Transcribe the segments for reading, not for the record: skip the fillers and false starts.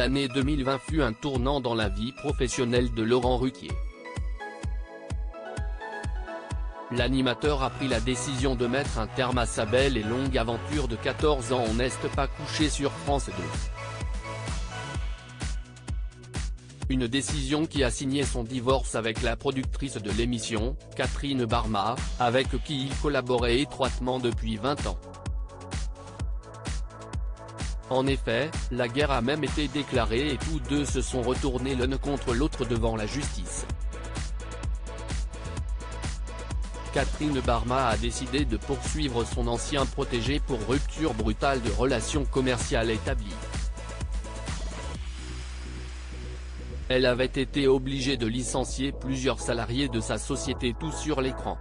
L'année 2020 fut un tournant dans la vie professionnelle de Laurent Ruquier. L'animateur a pris la décision de mettre un terme à sa belle et longue aventure de 14 ans. On n'est pas couché sur France 2. Une décision qui a signé son divorce avec la productrice de l'émission, Catherine Barma, avec qui il collaborait étroitement depuis 20 ans. En effet, la guerre a même été déclarée et tous deux se sont retournés l'un contre l'autre devant la justice. Catherine Barma a décidé de poursuivre son ancien protégé pour rupture brutale de relations commerciales établies. Elle avait été obligée de licencier plusieurs salariés de sa société, tout sur l'écran.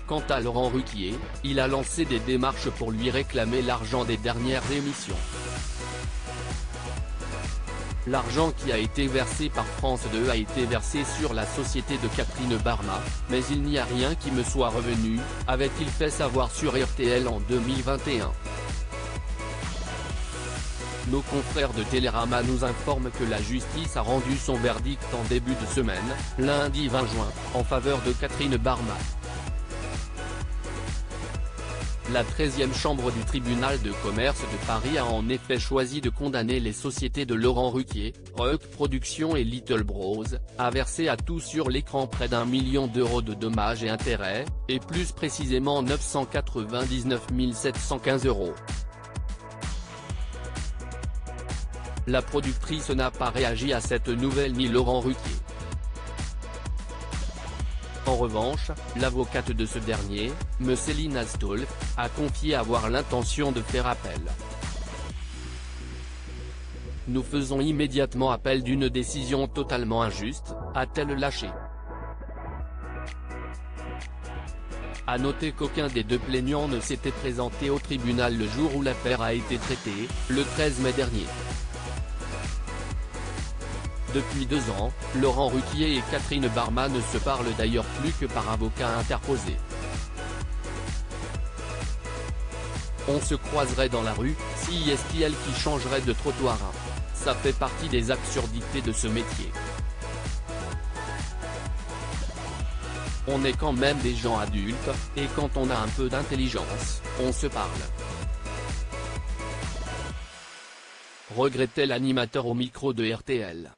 Quant à Laurent Ruquier, il a lancé des démarches pour lui réclamer l'argent des dernières émissions. L'argent qui a été versé par France 2 a été versé sur la société de Catherine Barma, mais il n'y a rien qui me soit revenu, avait-il fait savoir sur RTL en 2021. Nos confrères de Télérama nous informent que la justice a rendu son verdict en début de semaine, lundi 20 juin, en faveur de Catherine Barma. La 13e chambre du tribunal de commerce de Paris a en effet choisi de condamner les sociétés de Laurent Ruquier, Ruck Productions et Little Bros, à verser à tout sur l'écran près d'1 million d'euros de dommages et intérêts, et plus précisément 999 715 €. La productrice n'a pas réagi à cette nouvelle ni Laurent Ruquier. En revanche, l'avocate de ce dernier, Céline Astolf, a confié avoir l'intention de faire appel. Nous faisons immédiatement appel d'une décision totalement injuste, a-t-elle lâché. A noter qu'aucun des deux plaignants ne s'était présenté au tribunal le jour où l'affaire a été traitée, le 13 mai dernier. Depuis 2 ans, Laurent Ruquier et Catherine Barma ne se parlent d'ailleurs plus que par avocat interposé. On se croiserait dans la rue, si est-il qui changerait de trottoir. Ça fait partie des absurdités de ce métier. On est quand même des gens adultes, et quand on a un peu d'intelligence, on se parle. Regrettait l'animateur au micro de RTL.